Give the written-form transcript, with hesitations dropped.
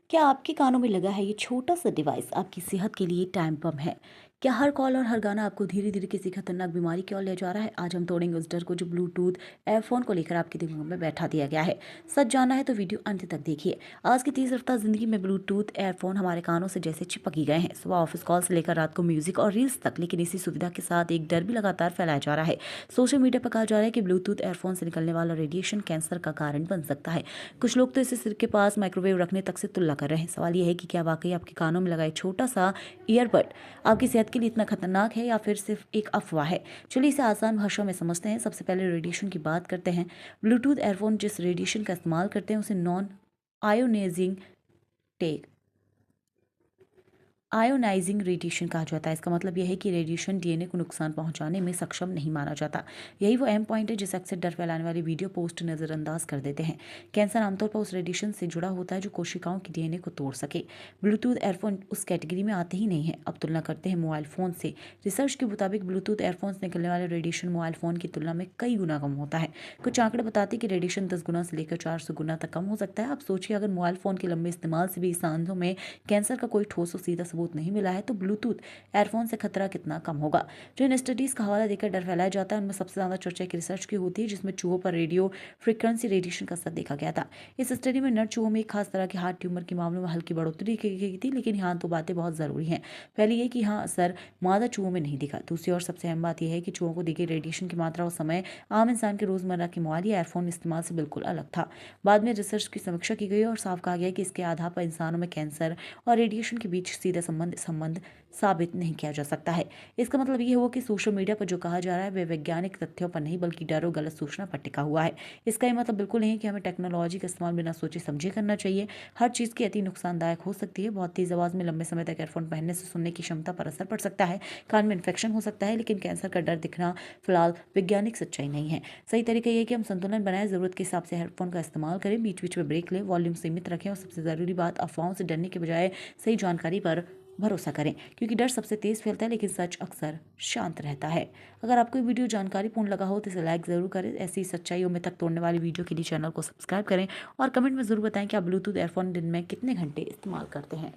क्या आपके कानों में लगा है ये छोटा सा डिवाइस आपकी सेहत के लिए टाइम बम है? क्या हर कॉल और हर गाना आपको धीरे धीरे किसी खतरनाक बीमारी की ओर ले जा रहा है? आज हम तोड़ेंगे उस डर को जो ब्लूटूथ एयरफोन को लेकर आपके दिमाग में बैठा दिया गया है। सच जानना है तो वीडियो अंत तक देखिए। आज की तेज रफ्तार जिंदगी में ब्लूटूथ एयरफोन हमारे कानों से जैसे चिपक ही गए हैं, सुबह ऑफिस कॉल से लेकर रात को म्यूजिक और रील्स तक। लेकिन इसी सुविधा के साथ एक डर भी लगातार फैलाया जा रहा है। सोशल मीडिया पर कहा जा रहा है कि ब्लूटूथ एयरफोन से निकलने वाला रेडिएशन कैंसर का कारण बन सकता है। कुछ लोग तो इसे सिर के पास माइक्रोवेव रखने तक से तुलना कर रहे हैं। सवाल यह है कि क्या वाकई आपके कानों में लगा एक छोटा सा ईयरबड आपकी सेहत के लिए इतना खतरनाक है या फिर सिर्फ एक अफवाह है? चलिए इसे आसान भाषा में समझते हैं। सबसे पहले रेडिएशन की बात करते हैं। ब्लूटूथ एयरफोन जिस रेडिएशन का इस्तेमाल करते हैं उसे नॉन आयोनाइजिंग टेक आयोनाइजिंग रेडिएशन कहा जाता है। इसका मतलब यह है कि रेडिएशन डीएनए को नुकसान पहुंचाने में सक्षम नहीं माना जाता। यही वो अहम पॉइंट है जिसे अक्सर डर फैलाने वाली वीडियो पोस्ट नजरअंदाज कर देते हैं। कैंसर आमतौर पर उस रेडिएशन से जुड़ा होता है जो कोशिकाओं की डीएनए को तोड़ सके। ब्लूटूथ एयरफोन उस कैटेगरी में आते ही नहीं है। अब तुलना करते हैं मोबाइल फोन से। रिसर्च के मुताबिक ब्लूटूथ एयरफोन से निकलने वाले रेडिएशन मोबाइल फोन की तुलना में कई गुना कम होता है। कुछ आंकड़े बताते हैं कि रेडिएशन 10 गुना से लेकर 400 गुना तक कम हो सकता है। आप सोचिए, अगर मोबाइल फोन के लंबे इस्तेमाल से भी इंसानों में कैंसर का कोई ठोस और सीधा सबूत नहीं मिला है तो ब्लूटूथ एयरफोन से खतरा कितना कम होगा। जो इन स्टडीज का हवाला देकर डर फैलाया जाता है उनमें सबसे ज्यादा चर्चा की रिसर्च की होती है जिसमें चूहों पर रेडियो फ्रिक्वेंसी रेडिएशन का असर देखा गया था। इस स्टडी में नर चूहों में एक खास तरह के हार्ट ट्यूमर के मामलों में हल्की बढ़ोतरी की गई थी। लेकिन यहाँ दो बातें बहुत जरूरी हैं। पहली ये कि यहाँ असर मादा चूहों में नहीं दिखा। दूसरी और सबसे अहम बात यह है कि चूहों को दी गई रेडिएशन की मात्रा और समय आम इंसान के रोजमर्रा के मोबाइल या एयरफोन इस्तेमाल से बिल्कुल अलग था। बाद में रिसर्च की समीक्षा की गई और साफ कहा गया कि इसके आधार पर इंसानों में कैंसर और रेडिएशन के बीच सीधा संबंध साबित नहीं किया जा सकता है। इसका मतलब ये हुआ कि सोशल मीडिया पर जो कहा जा रहा है वह वैज्ञानिक तथ्यों पर नहीं बल्कि डर और गलत सूचना पर टिका हुआ है। इसका ये मतलब बिल्कुल नहीं है कि हमें टेक्नोलॉजी का इस्तेमाल बिना सोचे समझे करना चाहिए। हर चीज़ की अति नुकसानदायक हो सकती है। बहुत तेज आवाज़ में लंबे समय तक एयरफोन पहनने से सुनने की क्षमता पर असर पड़ सकता है, कान में इन्फेक्शन हो सकता है, लेकिन कैंसर का डर दिखना फिलहाल वैज्ञानिक सच्चाई नहीं है। सही तरीका ये है कि हम संतुलन बनाएं, जरूरत के हिसाब से हेडफोन का इस्तेमाल करें, बीच बीच में ब्रेक लें, वॉल्यूम सीमित रखें और सबसे ज़रूरी बात, अफवाहों से डरने के बजाय सही जानकारी पर भरोसा करें, क्योंकि डर सबसे तेज फैलता है लेकिन सच अक्सर शांत रहता है। अगर आपको ये वीडियो जानकारीपूर्ण लगा हो तो इसे लाइक ज़रूर करें। ऐसी सच्चाइयों में तक तोड़ने वाली वीडियो के लिए चैनल को सब्सक्राइब करें और कमेंट में ज़रूर बताएं कि आप ब्लूटूथ एयरफोन दिन में कितने घंटे इस्तेमाल करते हैं।